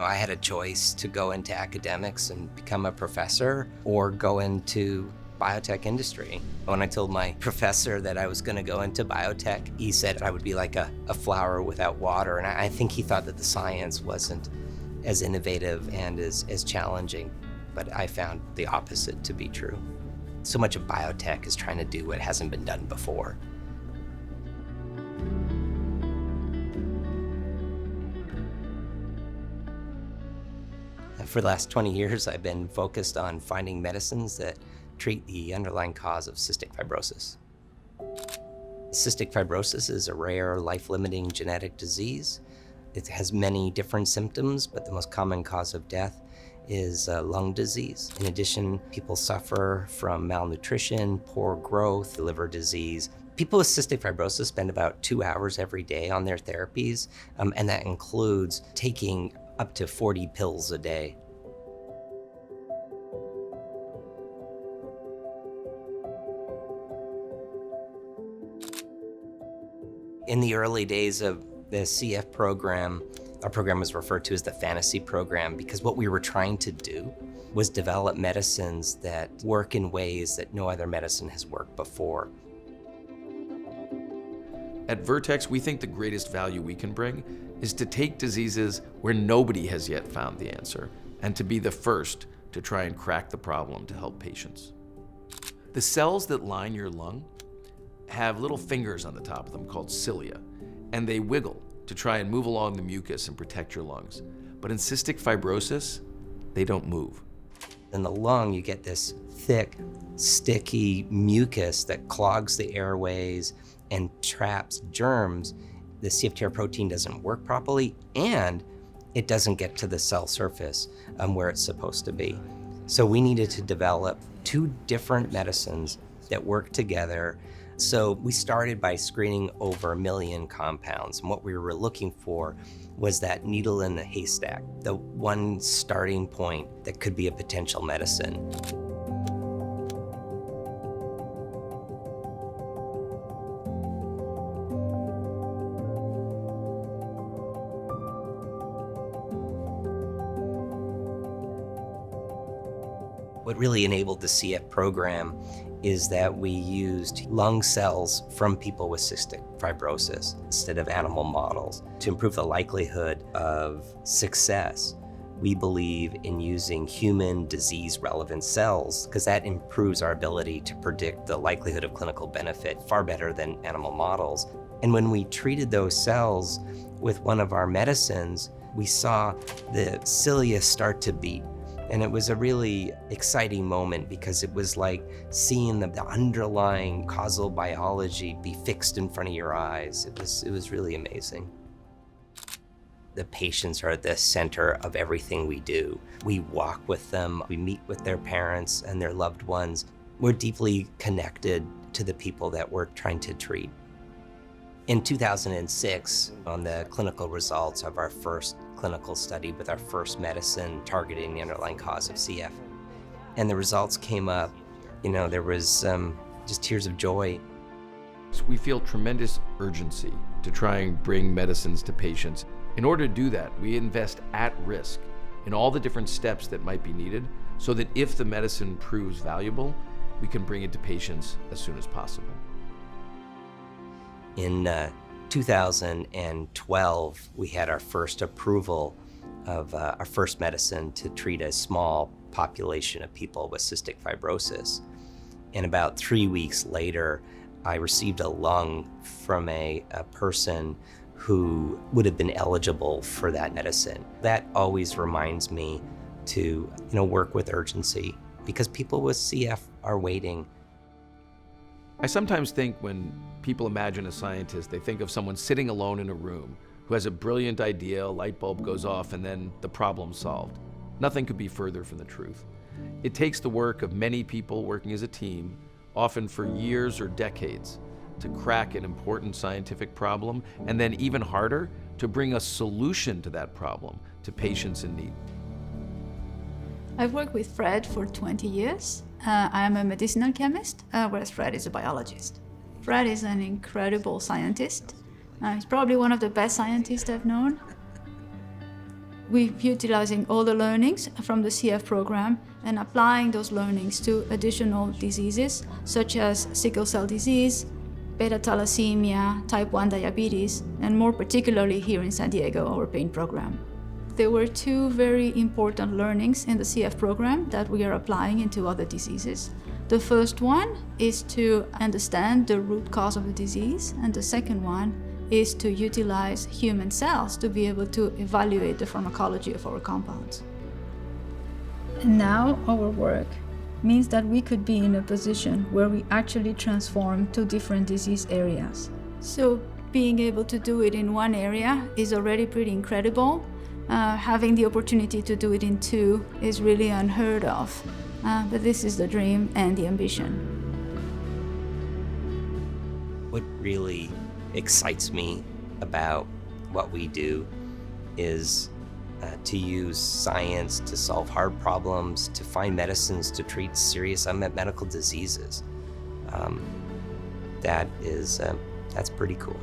I had a choice to go into academics and become a professor or go into biotech industry. When I told my professor that I was going to go into biotech, he said I would be like a flower without water. And I think he thought that the science wasn't as innovative and as challenging. But I found the opposite to be true. So much of biotech is trying to do what hasn't been done before. For the last 20 years, I've been focused on finding medicines that treat the underlying cause of cystic fibrosis. Cystic fibrosis is a rare, life-limiting genetic disease. It has many different symptoms, but the most common cause of death is lung disease. In addition, people suffer from malnutrition, poor growth, liver disease. People with cystic fibrosis spend about 2 hours every day on their therapies, and that includes taking up to 40 pills a day. In the early days of the CF program, our program was referred to as the fantasy program because what we were trying to do was develop medicines that work in ways that no other medicine has worked before. At Vertex, we think the greatest value we can bring is to take diseases where nobody has yet found the answer and to be the first to try and crack the problem to help patients. The cells that line your lung have little fingers on the top of them called cilia, and they wiggle to try and move along the mucus and protect your lungs. But in cystic fibrosis, they don't move. In the lung, you get this thick, sticky mucus that clogs the airways and traps germs. The CFTR protein doesn't work properly, and it doesn't get to the cell surface where it's supposed to be. So we needed to develop 2 different medicines that work together. So we started by screening over 1 million compounds, and what we were looking for was that needle in the haystack, the one starting point that could be a potential medicine. What really enabled the CF program is that we used lung cells from people with cystic fibrosis instead of animal models to improve the likelihood of success. We believe in using human disease-relevant cells because that improves our ability to predict the likelihood of clinical benefit far better than animal models. And when we treated those cells with one of our medicines, we saw the cilia start to beat. And it was a really exciting moment because it was like seeing the underlying causal biology be fixed in front of your eyes. It was really amazing. The patients are at the center of everything we do. We walk with them, we meet with their parents and their loved ones. We're deeply connected to the people that we're trying to treat. In 2006, on the clinical results of our first clinical study with our first medicine targeting the underlying cause of CF, and the results came up, there was just tears of joy. We feel tremendous urgency to try and bring medicines to patients. In order to do that, we invest at risk in all the different steps that might be needed so that if the medicine proves valuable, we can bring it to patients as soon as possible. In 2012, we had our first approval of our first medicine to treat a small population of people with cystic fibrosis. And about 3 weeks later, I received a lung from a person who would have been eligible for that medicine. That always reminds me to work with urgency because people with CF are waiting. I sometimes think when people imagine a scientist, they think of someone sitting alone in a room who has a brilliant idea, a light bulb goes off, and then the problem's solved. Nothing could be further from the truth. It takes the work of many people working as a team, often for years or decades, to crack an important scientific problem, and then even harder, to bring a solution to that problem to patients in need. I've worked with Fred for 20 years. I'm a medicinal chemist, whereas Fred is a biologist. Fred is an incredible scientist. He's probably one of the best scientists I've known. We're utilizing all the learnings from the CF program and applying those learnings to additional diseases such as sickle cell disease, beta thalassemia, type 1 diabetes, and more particularly here in San Diego, our pain program. There were two very important learnings in the CF program that we are applying into other diseases. The first one is to understand the root cause of the disease, and the second one is to utilize human cells to be able to evaluate the pharmacology of our compounds. And now our work means that we could be in a position where we actually transform two different disease areas. So being able to do it in one area is already pretty incredible. Having the opportunity to do it in two is really unheard of. But this is the dream and the ambition. What really excites me about what we do is to use science to solve hard problems, to find medicines to treat serious unmet medical diseases. That's pretty cool.